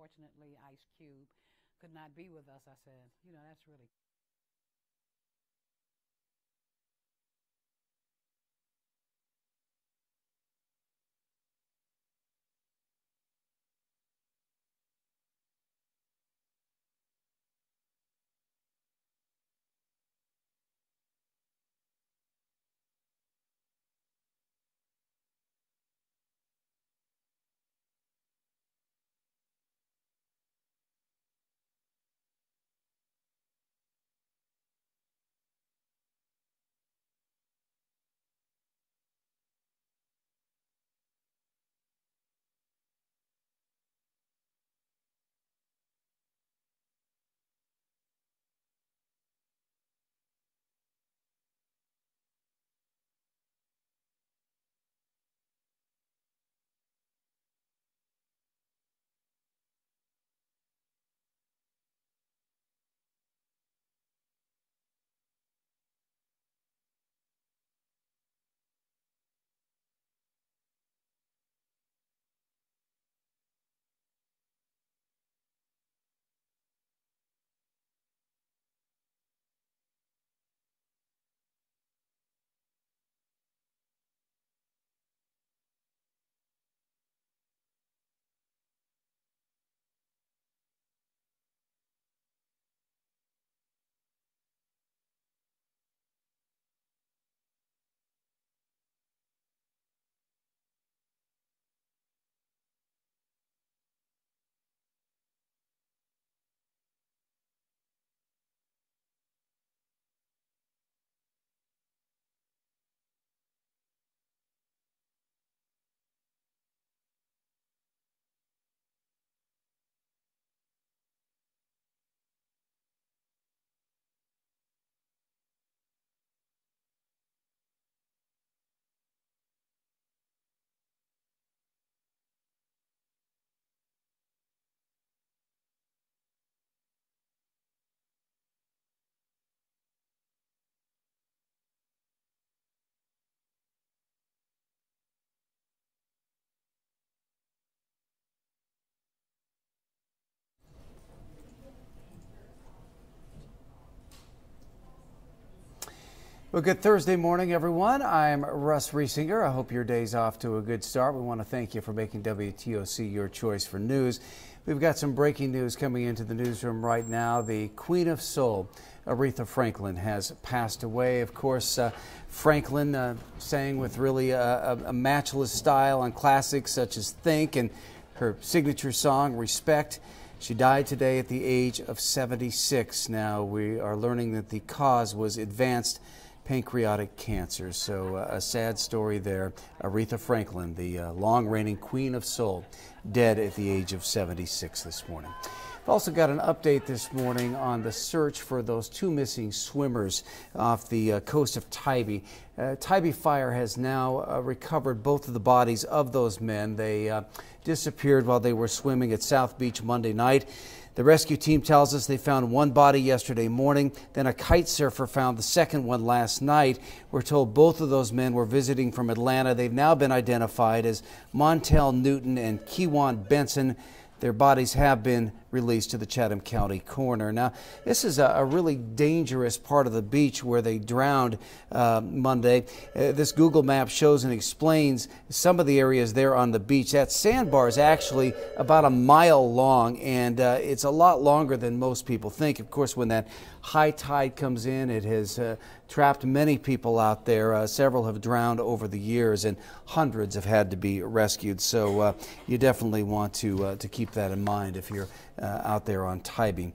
unfortunately, Ice Cube could not be with us. I said, that's really. Well, good Thursday morning, everyone. I'm Russ Riesinger. I hope your day's off to a good start. We want to thank you for making WTOC your choice for news. We've got some breaking news coming into the newsroom right now. The Queen of Soul, Aretha Franklin, has passed away. Of course, Franklin sang with really a matchless style on classics such as Think and her signature song, Respect. She died today at the age of 76. Now, we are learning that the cause was advanced pancreatic cancer. So a sad story there. Aretha Franklin, the long-reigning Queen of Soul, dead at the age of 76 this morning. We've also got an update this morning on the search for those two missing swimmers off the coast of Tybee. Tybee Fire has now recovered both of the bodies of those men. They disappeared while they were swimming at South Beach Monday night. The rescue team tells us they found one body yesterday morning, then a kite surfer found the second one last night. We're told both of those men were visiting from Atlanta. They've now been identified as Montel Newton and Kewan Benson. Their bodies have been released to the Chatham County coroner. Now, this is a really dangerous part of the beach where they drowned Monday. This Google map shows and explains some of the areas there on the beach. That sandbar is actually about a mile long, and it's a lot longer than most people think. Of course, when that high tide comes in, it has trapped many people out there. Several have drowned over the years, and hundreds have had to be rescued. So you definitely want to keep that in mind if you're out there on Tybee.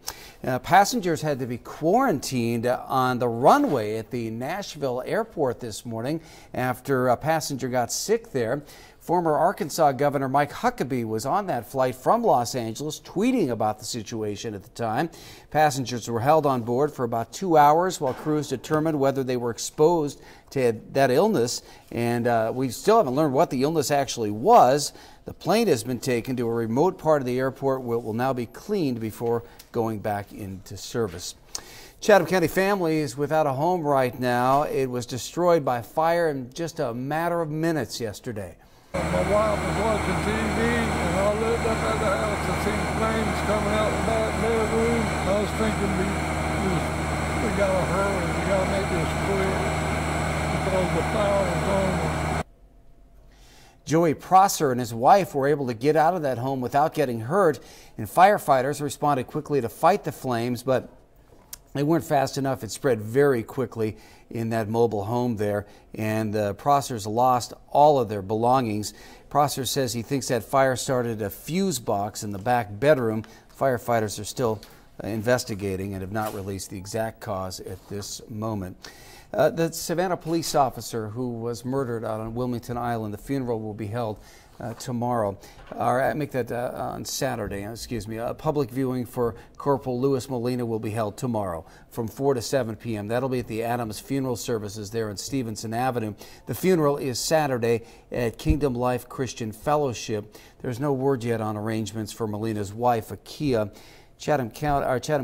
Passengers had to be quarantined on the runway at the Nashville airport this morning after a passenger got sick there. Former Arkansas Governor Mike Huckabee was on that flight from Los Angeles, tweeting about the situation at the time. Passengers were held on board for about 2 hours while crews determined whether they were exposed to that illness. And we still haven't learned what the illness actually was. The plane has been taken to a remote part of the airport where it will now be cleaned before going back into service. Chatham County family is without a home right now. It was destroyed by fire in just a matter of minutes yesterday. My wife was watching TV and I looked up at the house seen flames coming out the back bedroom. I was thinking we gotta hurry, we gotta make this quick because the fire is on. Joey Prosser and his wife were able to get out of that home without getting hurt, and firefighters responded quickly to fight the flames, but they weren't fast enough. It spread very quickly in that mobile home there, and the Prossers lost all of their belongings. Prosser says he thinks that fire started at a fuse box in the back bedroom. Firefighters are still investigating and have not released the exact cause at this moment. The Savannah police officer who was murdered out on Wilmington Island, the funeral will be held tomorrow, or make that on Saturday, excuse me. A public viewing for Corporal Louis Molina will be held tomorrow from 4 to 7 p.m. That'll be at the Adams Funeral Services there on Stevenson Avenue. The funeral is Saturday at Kingdom Life Christian Fellowship. There's no word yet on arrangements for Molina's wife, Akia. Chatham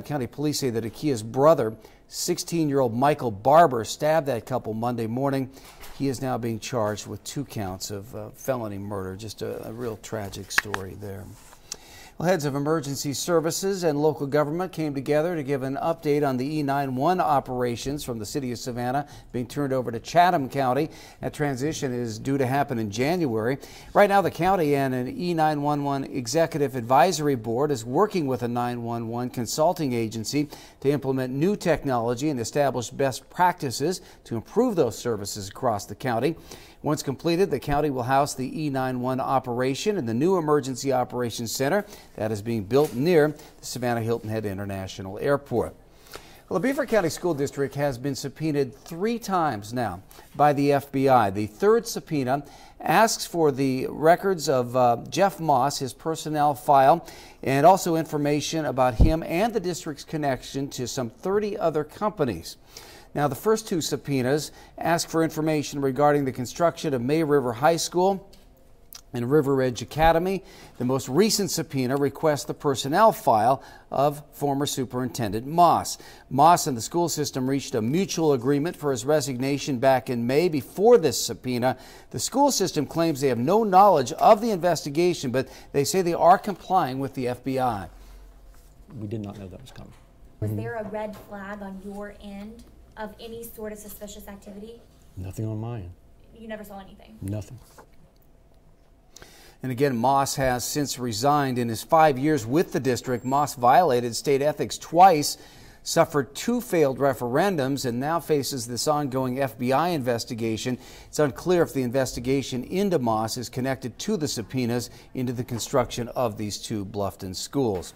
County Police say that Akia's brother, 16-year-old Michael Barber, stabbed that couple Monday morning. He is now being charged with 2 counts of felony murder. Just a real tragic story there. Well, heads of emergency services and local government came together to give an update on the E911 operations from the city of Savannah being turned over to Chatham County. That transition is due to happen in January. Right now, the county and an E911 Executive Advisory Board is working with a 911 consulting agency to implement new technology and establish best practices to improve those services across the county. Once completed, the county will house the E911 operation in the new Emergency Operations Center that is being built near the Savannah Hilton Head International Airport. Well, the Beaufort County School District has been subpoenaed 3 times now by the FBI. The third subpoena asks for the records of Jeff Moss, his personnel file, and also information about him and the district's connection to some 30 other companies. Now, the first 2 subpoenas ask for information regarding the construction of May River High School and River Edge Academy. The most recent subpoena requests the personnel file of former Superintendent Moss. Moss and the school system reached a mutual agreement for his resignation back in May before this subpoena. The school system claims they have no knowledge of the investigation, but they say they are complying with the FBI. We did not know that was coming. Was there a red flag on your end of any sort of suspicious activity? Nothing on my end. You never saw anything? Nothing. And again, Moss has since resigned. In his 5 years with the district, Moss violated state ethics twice, suffered 2 failed referendums, and now faces this ongoing FBI investigation. It's unclear if the investigation into Moss is connected to the subpoenas into the construction of these 2 Bluffton schools.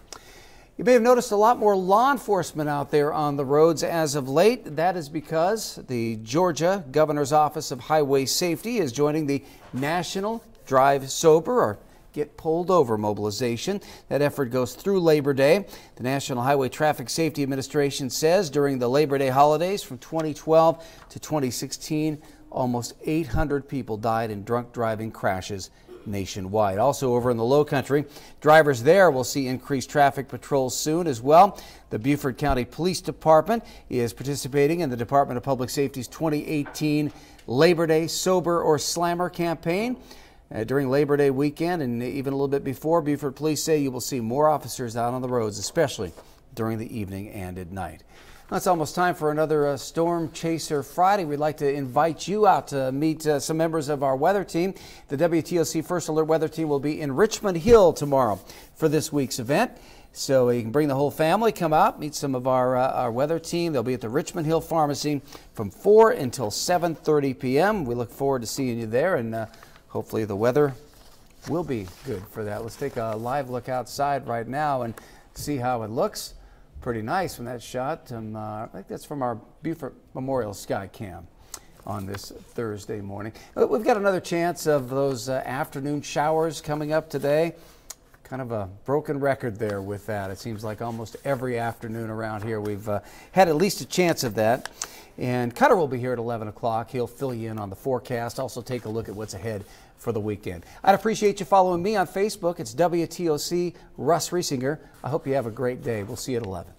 You may have noticed a lot more law enforcement out there on the roads as of late. That is because the Georgia Governor's Office of Highway Safety is joining the National Drive Sober or Get Pulled Over mobilization. That effort goes through Labor Day. The National Highway Traffic Safety Administration says during the Labor Day holidays from 2012 to 2016, almost 800 people died in drunk driving crashes nationwide. Also over in the Low Country, drivers there will see increased traffic patrols soon as well. The Beaufort County Police Department is participating in the Department of Public Safety's 2018 Labor Day Sober or Slammer campaign. During Labor Day weekend and even a little bit before, Beaufort police say you will see more officers out on the roads, especially during the evening and at night. Well, it's almost time for another Storm Chaser Friday. We'd like to invite you out to meet some members of our weather team. The WTOC First Alert Weather Team will be in Richmond Hill tomorrow for this week's event. So you can bring the whole family, come out, meet some of our weather team. They'll be at the Richmond Hill Pharmacy from 4 until 7:30 p.m. We look forward to seeing you there, and hopefully the weather will be good for that. Let's take a live look outside right now and see how it looks. Pretty nice from that shot. I think that's from our Beaufort Memorial Sky Cam on this Thursday morning. We've got another chance of those afternoon showers coming up today. Kind of a broken record there with that. It seems like almost every afternoon around here we've had at least a chance of that. And Cutter will be here at 11 o'clock. He'll fill you in on the forecast. Also take a look at what's ahead for the weekend. I'd appreciate you following me on Facebook. It's WTOC Russ Riesinger. I hope you have a great day. We'll see you at 11.